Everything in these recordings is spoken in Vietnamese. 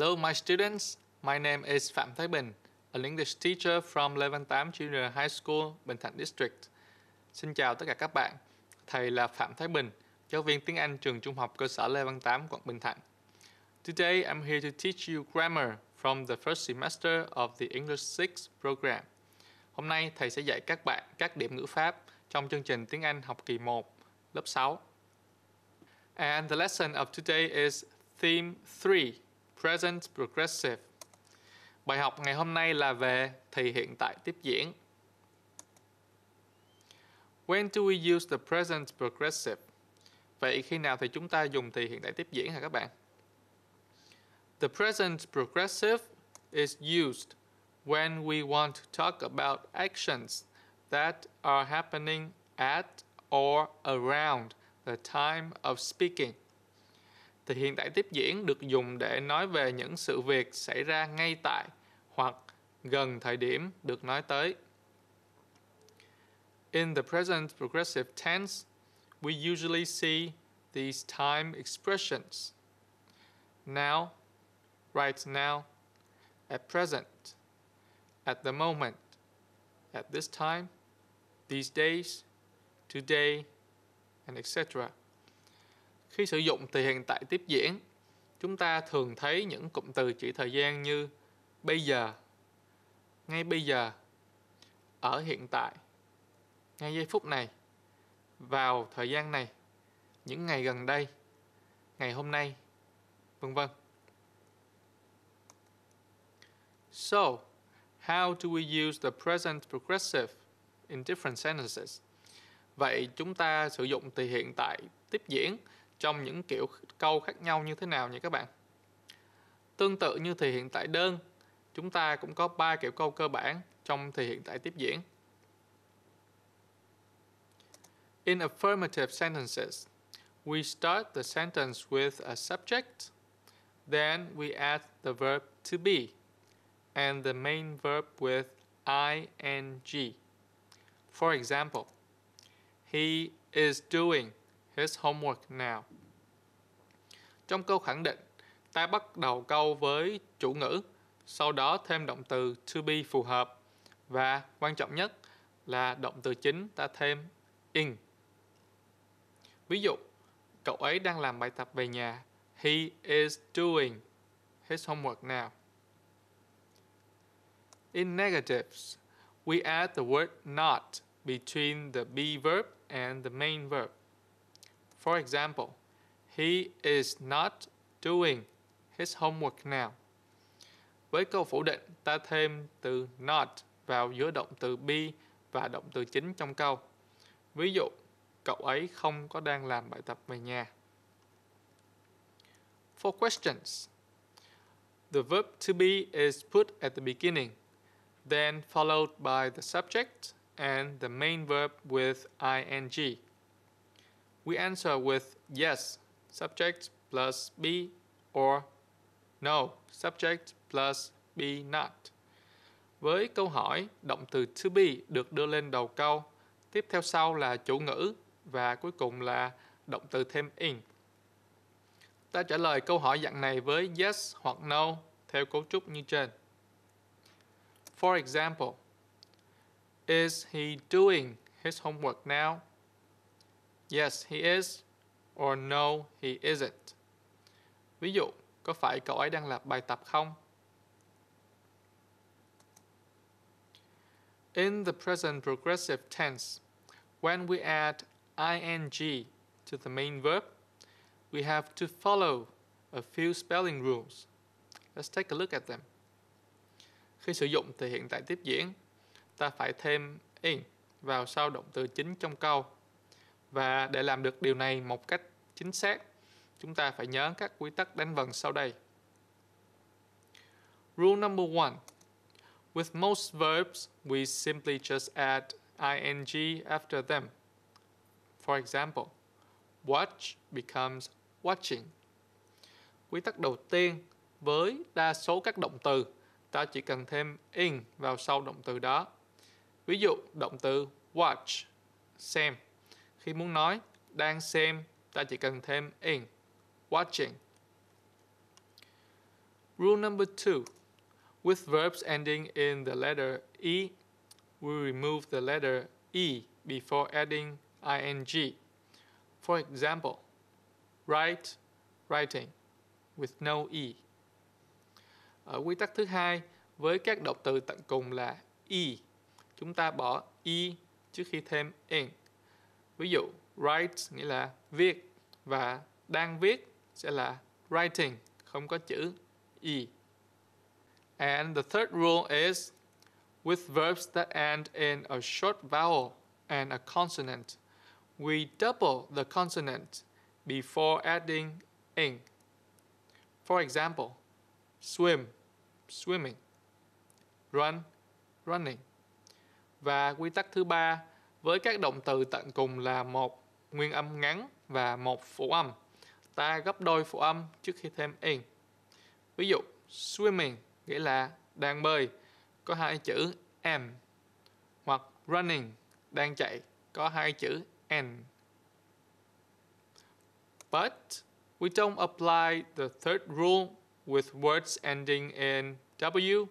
Hello, my students. My name is Phạm Thái Bình, an English teacher from Level 8 Junior High School, Bình Thạnh District. Xin chào tất cả các bạn. Thầy là Phạm Thái Bình, giáo viên tiếng Anh trường Trung học cơ sở Lê Văn Tám, quận Bình Thạnh. Today, I'm here to teach you grammar from the first semester of the English 6 program. Hôm nay, thầy sẽ dạy các bạn các điểm ngữ pháp trong chương trình tiếng Anh học kỳ 1, lớp 6. And the lesson of today is Theme 3, Present Progressive. Bài học ngày hôm nay là về thì hiện tại tiếp diễn. When do we use the present progressive? Vậy khi nào thì chúng ta dùng thì hiện tại tiếp diễn hả các bạn? The present progressive is used when we want to talk about actions that are happening at or around the time of speaking. Thì hiện tại tiếp diễn được dùng để nói về những sự việc xảy ra ngay tại hoặc gần thời điểm được nói tới. In the present progressive tense, we usually see these time expressions: now, right now, at present, at the moment, at this time, these days, today, and etc. Khi sử dụng thì hiện tại tiếp diễn, chúng ta thường thấy những cụm từ chỉ thời gian như bây giờ, ngay bây giờ, ở hiện tại, ngay giây phút này, vào thời gian này, những ngày gần đây, ngày hôm nay, vân vân. So, how do we use the present progressive in different sentences? Vậy chúng ta sử dụng thì hiện tại tiếp diễn trong những kiểu câu khác nhau như thế nào nhỉ các bạn? Tương tự như thì hiện tại đơn, chúng ta cũng có 3 kiểu câu cơ bản trong thì hiện tại tiếp diễn. In affirmative sentences, we start the sentence with a subject, then we add the verb to be, and the main verb with ing. For example, he is doing his homework now. Trong câu khẳng định, ta bắt đầu câu với chủ ngữ, sau đó thêm động từ to be phù hợp, và quan trọng nhất là động từ chính ta thêm in. Ví dụ, cậu ấy đang làm bài tập về nhà. He is doing his homework now. In negatives, we add the word not between the be verb and the main verb. For example, he is not doing his homework now. Với câu phủ định, ta thêm từ not vào giữa động từ be và động từ chính trong câu. Ví dụ, cậu ấy không có đang làm bài tập về nhà. For questions, the verb to be is put at the beginning, then followed by the subject and the main verb with ing. We answer with yes, subject plus be, or no, subject plus be not. Với câu hỏi, động từ to be được đưa lên đầu câu, tiếp theo sau là chủ ngữ và cuối cùng là động từ thêm in. Ta trả lời câu hỏi dạng này với yes hoặc no theo cấu trúc như trên. For example, is he doing his homework now? Yes, he is, or no, he isn't. Ví dụ, có phải cậu ấy đang làm bài tập không? In the present progressive tense, when we add ing to the main verb, we have to follow a few spelling rules. Let's take a look at them. Khi sử dụng thì hiện tại tiếp diễn, ta phải thêm in vào sau động từ chính trong câu. Và để làm được điều này một cách chính xác, chúng ta phải nhớ các quy tắc đánh vần sau đây. Rule number 1. With most verbs, we simply just add ing after them. For example, watch becomes watching. Quy tắc đầu tiên, với đa số các động từ, ta chỉ cần thêm in vào sau động từ đó. Ví dụ, động từ watch, xem. Khi muốn nói đang xem, ta chỉ cần thêm in, watching. Rule number 2. With verbs ending in the letter E, we remove the letter E before adding ing. For example, write, writing, with no E. Ở quy tắc thứ hai, với các động từ tận cùng là E, chúng ta bỏ E trước khi thêm ing. Ví dụ, write nghĩa là viết và đang viết sẽ là writing, không có chữ E. And the third rule is, with verbs that end in a short vowel and a consonant, we double the consonant before adding ing. For example, swim, swimming, run, running. Và quy tắc thứ ba, với các động từ tận cùng là một nguyên âm ngắn và một phụ âm, ta gấp đôi phụ âm trước khi thêm ing. Ví dụ, swimming nghĩa là đang bơi, có hai chữ m, hoặc running, đang chạy, có hai chữ n. But we don't apply the third rule with words ending in W,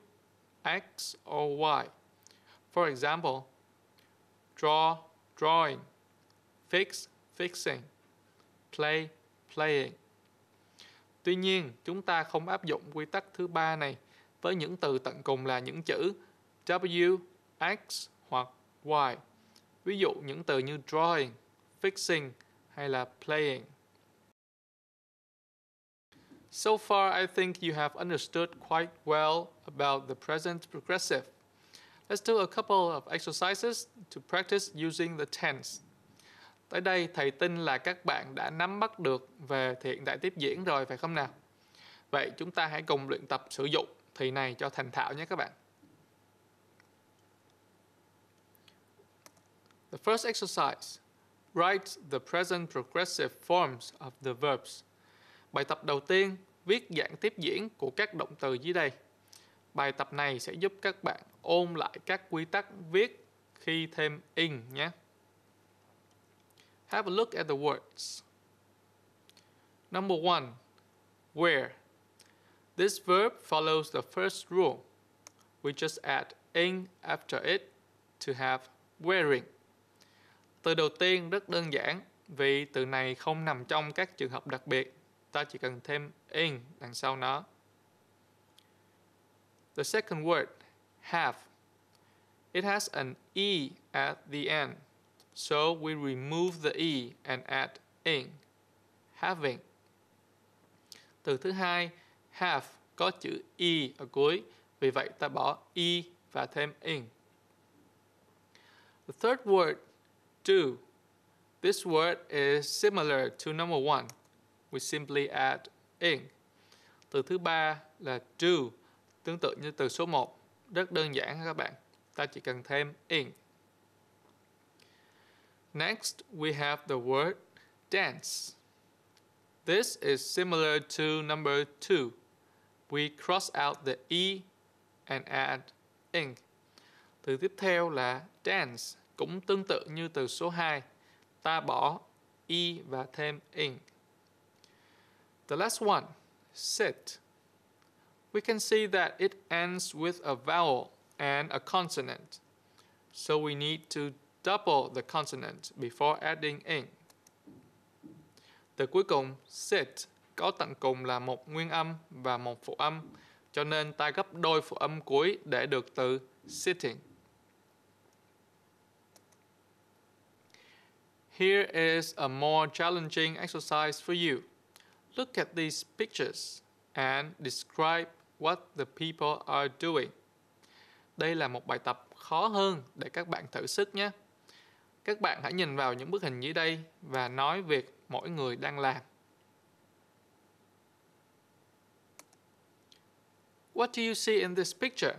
X, or Y. For example, draw, drawing, fix, fixing, play, playing. Tuy nhiên, chúng ta không áp dụng quy tắc thứ ba này với những từ tận cùng là những chữ W, X hoặc Y. Ví dụ những từ như drawing, fixing hay là playing. So far, I think you have understood quite well about the present progressive. Let's do a couple of exercises to practice using the tense. Tới đây, thầy tin là các bạn đã nắm bắt được về hiện tại tiếp diễn rồi, phải không nào? Vậy chúng ta hãy cùng luyện tập sử dụng thì này cho thành thạo nhé các bạn. The first exercise. Write the present progressive forms of the verbs. Bài tập đầu tiên, viết dạng tiếp diễn của các động từ dưới đây. Bài tập này sẽ giúp các bạn ôn lại các quy tắc viết khi thêm ing nhé. Have a look at the words. Number 1. Wear. This verb follows the first rule. We just add ing after it to have wearing. Từ đầu tiên rất đơn giản, vì từ này không nằm trong các trường hợp đặc biệt. Ta chỉ cần thêm ing đằng sau nó. The second word, have. It has an E at the end, so we remove the E and add ing. Having. Từ thứ hai, have, có chữ E ở cuối, vì vậy ta bỏ E và thêm ing. The third word, do. This word is similar to number 1. We simply add ing. Từ thứ ba là do, tương tự như từ số 1. Rất đơn giản các bạn. Ta chỉ cần thêm ing. Next, we have the word dance. This is similar to number 2. We cross out the E and add ing. Từ tiếp theo là dance, cũng tương tự như từ số 2. Ta bỏ E và thêm ing. The last one, sit. We can see that it ends with a vowel and a consonant. So we need to double the consonant before adding ing. Từ cuối cùng, sit, có tận cùng là một nguyên âm và một phụ âm, cho nên ta gấp đôi phụ âm cuối để được từ sitting. Here is a more challenging exercise for you. Look at these pictures and describe what the people are doing. Đây là một bài tập khó hơn để các bạn thử sức nhé. Các bạn hãy nhìn vào những bức hình dưới đây và nói việc mỗi người đang làm. What do you see in this picture?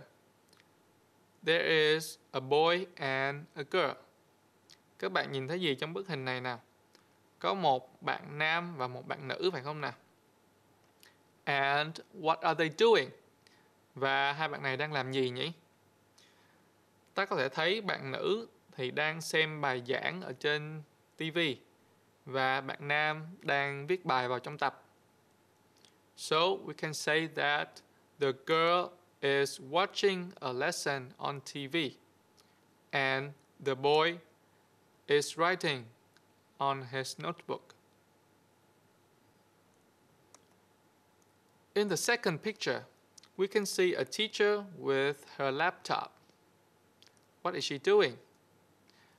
There is a boy and a girl. Các bạn nhìn thấy gì trong bức hình này nào? Có một bạn nam và một bạn nữ phải không nào? And what are they doing? Và hai bạn này đang làm gì nhỉ? Ta có thể thấy bạn nữ thì đang xem bài giảng ở trên TV và bạn nam đang viết bài vào trong tập. So we can say that The girl is watching a lesson on TV, and the boy is writing on his notebook. In the second picture, we can see a teacher with her laptop. What is she doing?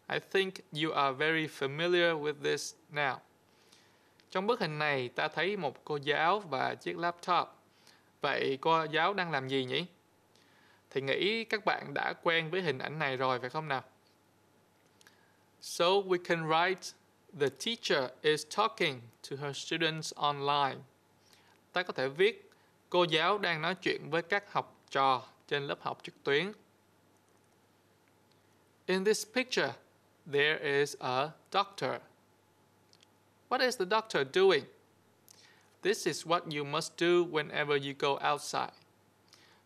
I think you are very familiar with this now. Trong bức hình này, ta thấy một cô giáo và chiếc laptop. Vậy cô giáo đang làm gì nhỉ? Thì nghĩ các bạn đã quen với hình ảnh này rồi phải không nào? So we can write, the teacher is talking to her students online. Ta có thể viết, cô giáo đang nói chuyện với các học trò trên lớp học trực tuyến. In this picture, there is a doctor. What is the doctor doing? This is what you must do whenever you go outside.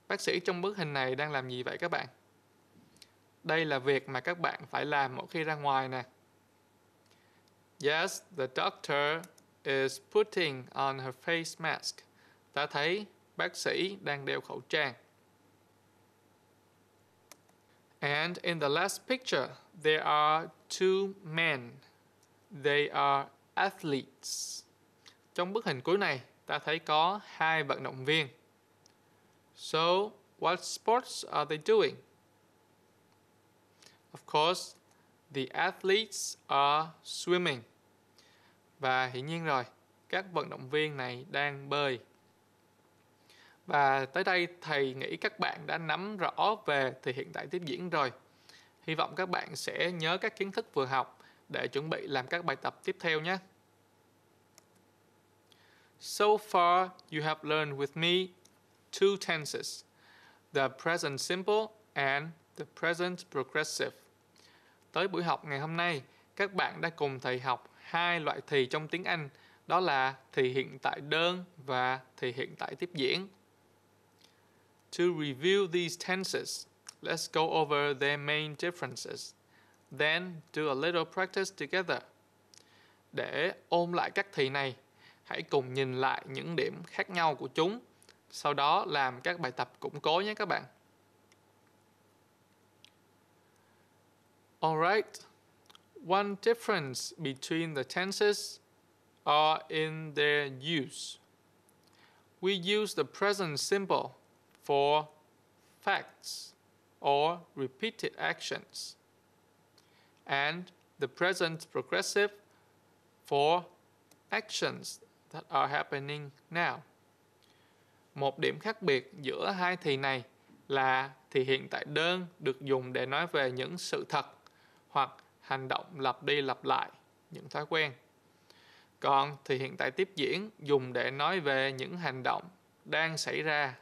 Bác sĩ trong bức hình này đang làm gì vậy các bạn? Đây là việc mà các bạn phải làm mỗi khi ra ngoài nè. Yes, the doctor is putting on her face mask. Ta thấy bác sĩ đang đeo khẩu trang. And in the last picture, there are two men. They are athletes. Trong bức hình cuối này, ta thấy có hai vận động viên. So, what sports are they doing? Of course, the athletes are swimming. Và hiển nhiên rồi, các vận động viên này đang bơi. Và tới đây thầy nghĩ các bạn đã nắm rõ về thì hiện tại tiếp diễn rồi. Hy vọng các bạn sẽ nhớ các kiến thức vừa học để chuẩn bị làm các bài tập tiếp theo nhé. So far, you have learned with me two tenses, the present simple and the present progressive. Tới buổi học ngày hôm nay, các bạn đã cùng thầy học hai loại thì trong tiếng Anh, đó là thì hiện tại đơn và thì hiện tại tiếp diễn. To review these tenses, let's go over their main differences. Then do a little practice together. Để ôn lại các thì này, hãy cùng nhìn lại những điểm khác nhau của chúng. Sau đó làm các bài tập củng cố nhé các bạn. Alright. One difference between the tenses are in their use. We use the present simple for facts or repeated actions, and the present progressive for actions that are happening now. Một điểm khác biệt giữa hai thì này là thì hiện tại đơn được dùng để nói về những sự thật hoặc hành động lặp đi lặp lại, những thói quen. Còn thì hiện tại tiếp diễn dùng để nói về những hành động đang xảy ra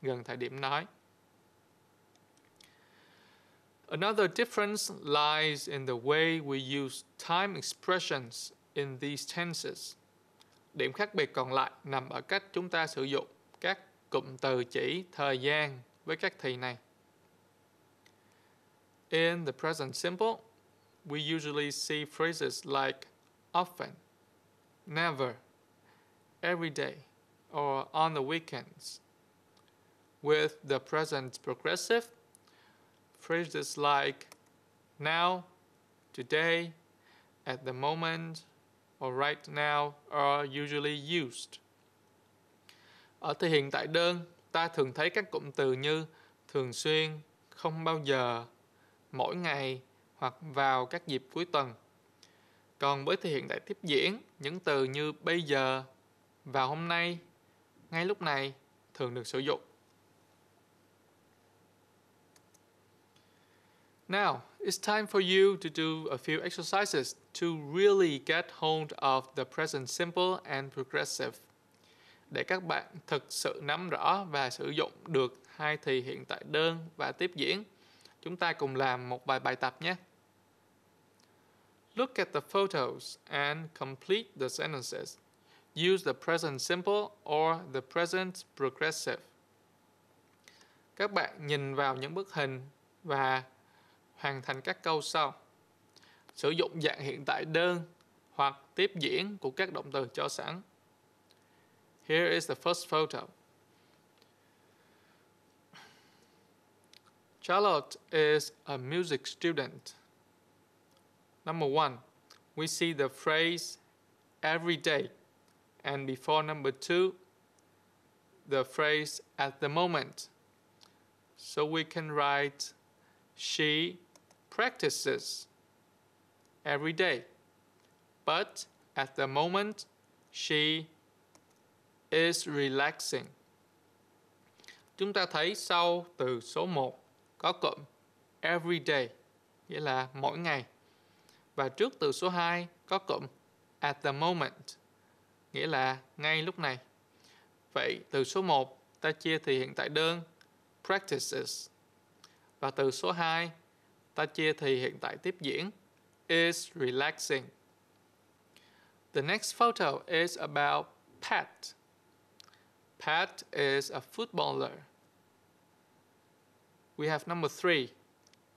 gần thời điểm nói. Another difference lies in the way we use time expressions in these tenses. Điểm khác biệt còn lại nằm ở cách chúng ta sử dụng các cụm từ chỉ thời gian với các thì này. In the present simple, we usually see phrases like often, never, every day, or on the weekends. With the present progressive, phrases like now, today, at the moment, or right now are usually used. Ở thì hiện tại đơn, ta thường thấy các cụm từ như thường xuyên, không bao giờ, mỗi ngày hoặc vào các dịp cuối tuần. Còn với thì hiện tại tiếp diễn, những từ như bây giờ, vào hôm nay, ngay lúc này thường được sử dụng. Now, it's time for you to do a few exercises to really get hold of the present simple and progressive. Để các bạn thực sự nắm rõ và sử dụng được hai thì hiện tại đơn và tiếp diễn, chúng ta cùng làm một vài bài tập nhé. Look at the photos and complete the sentences. Use the present simple or the present progressive. Các bạn nhìn vào những bức hình và hoàn thành các câu sau. Sử dụng dạng hiện tại đơn hoặc tiếp diễn của các động từ cho sẵn. Here is the first photo. Charlotte is a music student. Number 1, we see the phrase every day, and before number 2, the phrase at the moment. So we can write she practices every day, but at the moment she is relaxing. Chúng ta thấy sau từ số 1 có cụm every day, nghĩa là mỗi ngày. Và trước từ số 2 có cụm at the moment, nghĩa là ngay lúc này. Vậy từ số 1 ta chia thì hiện tại đơn practices. Và từ số 2 ta chia thì hiện tại tiếp diễn is relaxing. The next photo is about Pat. Pat is a footballer. We have number 3.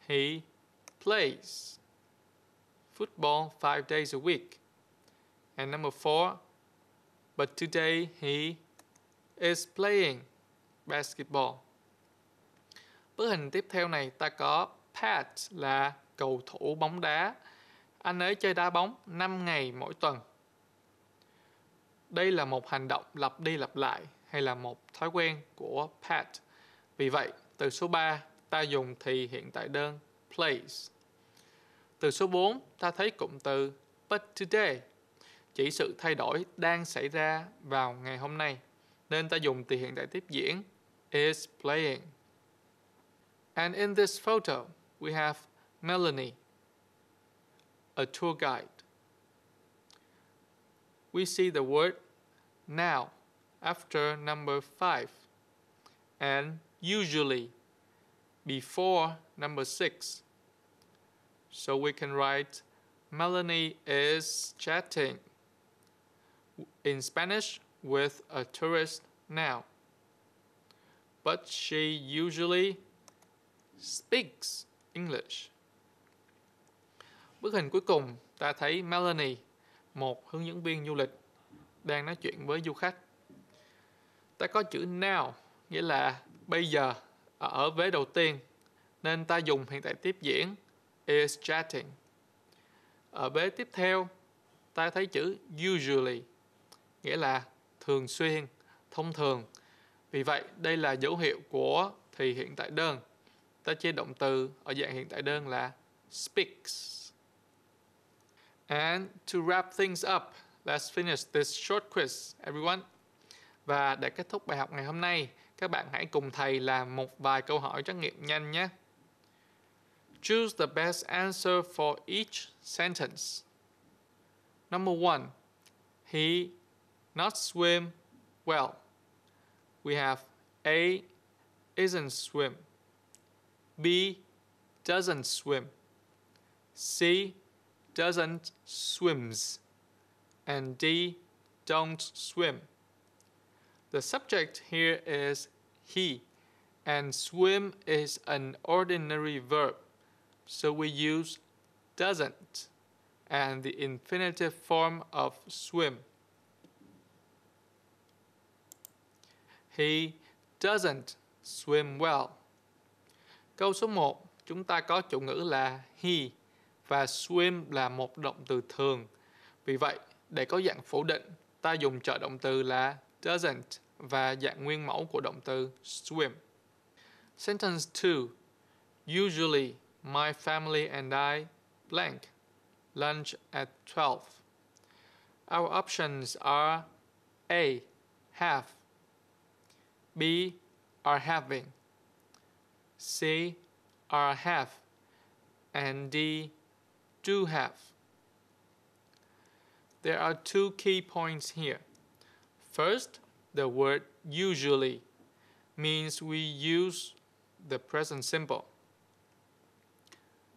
He plays football 5 days a week. And number 4. But today he is playing basketball. Bức hình tiếp theo này ta có Pat là cầu thủ bóng đá. Anh ấy chơi đá bóng 5 ngày mỗi tuần. Đây là một hành động lặp đi lặp lại hay là một thói quen của Pat. Vì vậy, từ số 3 ta dùng thì hiện tại đơn plays. Từ số 4 ta thấy cụm từ but today, chỉ sự thay đổi đang xảy ra vào ngày hôm nay, nên ta dùng thì hiện tại tiếp diễn is playing. And in this photo, we have Melanie, a tour guide. We see the word now after number 5 and usually before number 6. So we can write Melanie is chatting in Spanish with a tourist now. But she usually speaks English. Bức hình cuối cùng ta thấy Melanie, một hướng dẫn viên du lịch, đang nói chuyện với du khách. Ta có chữ now, nghĩa là bây giờ, ở vế đầu tiên, nên ta dùng hiện tại tiếp diễn is chatting. Ở vế tiếp theo, ta thấy chữ usually, nghĩa là thường xuyên, thông thường. Vì vậy, đây là dấu hiệu của thì hiện tại đơn. Ta chia động từ ở dạng hiện tại đơn là speaks. And to wrap things up, let's finish this short quiz, everyone. Và để kết thúc bài học ngày hôm nay, các bạn hãy cùng thầy làm một vài câu hỏi trắc nghiệm nhanh nhé. Choose the best answer for each sentence. Number 1. He not swim well. We have A. Isn't swim. B. Doesn't swim. C. Doesn't swims. And D. Don't swim. The subject here is he, and swim is an ordinary verb, so we use doesn't and the infinitive form of swim. He doesn't swim well. Câu số 1, chúng ta có chủ ngữ là he và swim là một động từ thường. Vì vậy, để có dạng phủ định, ta dùng trợ động từ là doesn't và dạng nguyên mẫu của động từ swim. Sentence 2. Usually, my family and I blank lunch at 12. Our options are A. Have. B. Are having. C. Are have. And D. Do have. There are 2 key points here. First, the word usually means we use the present simple.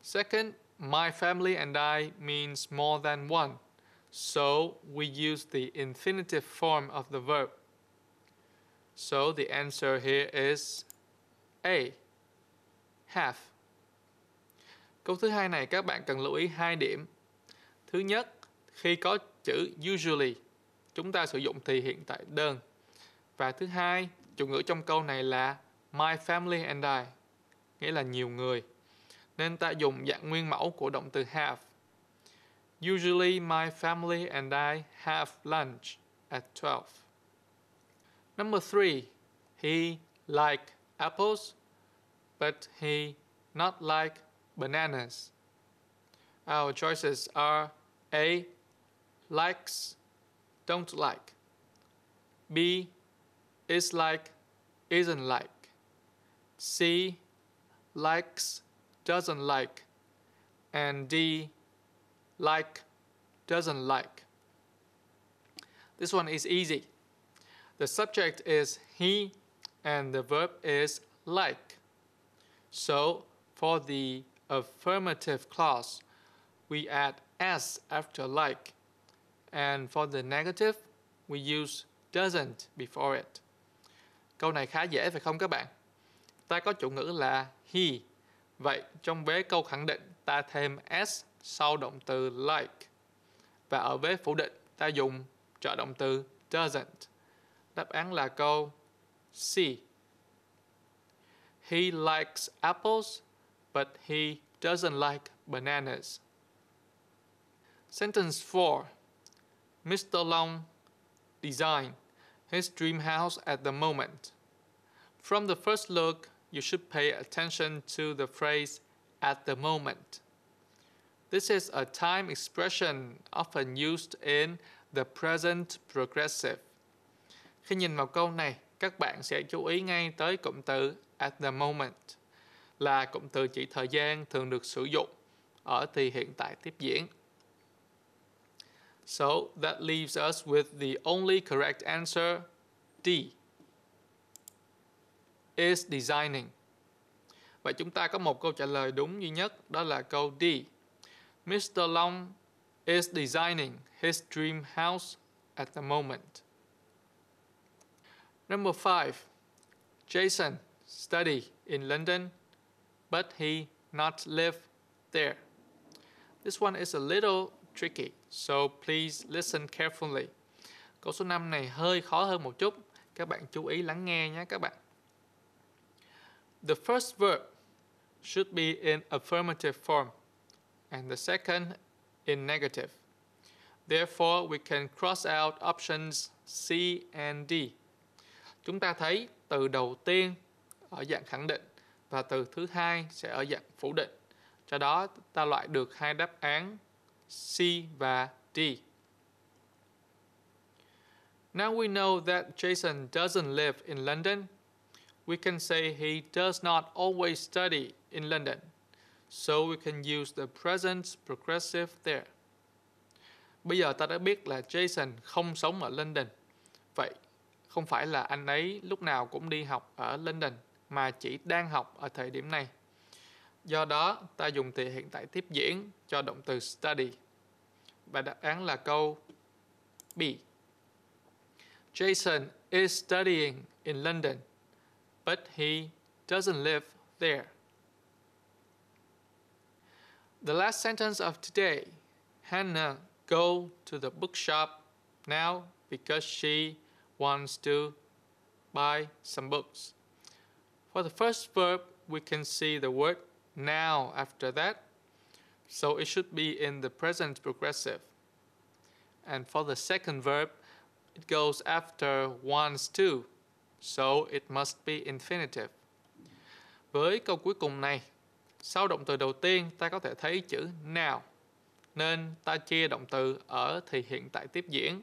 Second, my family and I means more than one, so we use the infinitive form of the verb. So the answer here is A. Have. Câu thứ hai này các bạn cần lưu ý 2 điểm. Thứ nhất, khi có chữ usually, chúng ta sử dụng thì hiện tại đơn. Và thứ hai, chủ ngữ trong câu này là my family and I. nghĩa là nhiều người. Nên ta dùng dạng nguyên mẫu của động từ have. Usually my family and I have lunch at 12. Number 3. He like apples, but he not like bananas. Our choices are A. Likes, don't like. B. Is like, isn't like. C. Likes, doesn't like. And D. Like, doesn't like. This one is easy. The subject is he and the verb is like. So for the affirmative clause, we add s after like. And for the negative, we use doesn't before it. Câu này khá dễ phải không các bạn? Ta có chủ ngữ là he. Vậy trong vế câu khẳng định, ta thêm s sau động từ like. Và ở vế phủ định, ta dùng trợ động từ doesn't. Đáp án là câu C. He likes apples, but he doesn't like bananas. Sentence 4. Mr. Long designed his dream house at the moment. From the first look, you should pay attention to the phrase at the moment. This is a time expression often used in the present progressive. Khi nhìn vào câu này, các bạn sẽ chú ý ngay tới cụm từ at the moment, là cụm từ chỉ thời gian thường được sử dụng ở thì hiện tại tiếp diễn. So that leaves us with the only correct answer, D. Is designing. Vậy chúng ta có một câu trả lời đúng duy nhất, đó là câu D. Mr. Long is designing his dream house at the moment. Number 5. Jason studied in London, but he not live there. This one is a little tricky, so please listen carefully. Câu số 5 này hơi khó hơn một chút. Các bạn chú ý lắng nghe nhé các bạn. The first verb should be in affirmative form, and the second in negative. Therefore, we can cross out options C and D. Chúng ta thấy từ đầu tiên ở dạng khẳng định và từ thứ hai sẽ ở dạng phủ định. Do đó, ta loại được hai đáp án C và D. Now we know that Jason doesn't live in London. We can say he does not always study in London. So we can use the present progressive there. Bây giờ ta đã biết là Jason không sống ở London. Vậy không phải là anh ấy lúc nào cũng đi học ở London, mà chỉ đang học ở thời điểm này. Do đó, ta dùng thì hiện tại tiếp diễn cho động từ study. Và đáp án là câu B. Jason is studying in London, but he doesn't live there. The last sentence of today. Hannah go to the bookshop now because she wants to buy some books. For the first verb, we can see the word now after that, so it should be in the present progressive. And for the second verb, it goes after wants to, so it must be infinitive. Với câu cuối cùng này, sau động từ đầu tiên ta có thể thấy chữ now, nên ta chia động từ ở thì hiện tại tiếp diễn.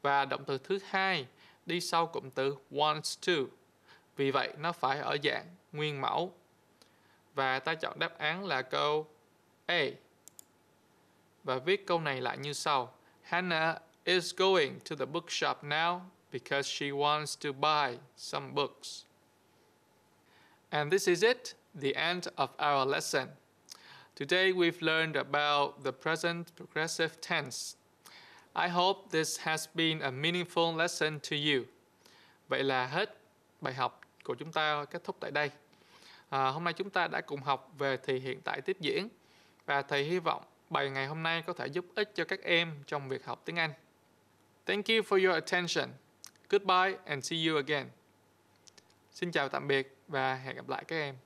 Và động từ thứ hai đi sau cụm từ wants to. Vì vậy nó phải ở dạng nguyên mẫu. Và ta chọn đáp án là câu A. Và viết câu này lại như sau. Hannah is going to the bookshop now because she wants to buy some books. And this is it, the end of our lesson. Today we've learned about the present progressive tense. I hope this has been a meaningful lesson to you. Vậy là hết bài học của chúng ta kết thúc tại đây. Hôm nay chúng ta đã cùng học về thì hiện tại tiếp diễn. Và thầy hy vọng bài ngày hôm nay có thể giúp ích cho các em trong việc học tiếng Anh. Thank you for your attention. Goodbye and see you again. Xin chào tạm biệt và hẹn gặp lại các em.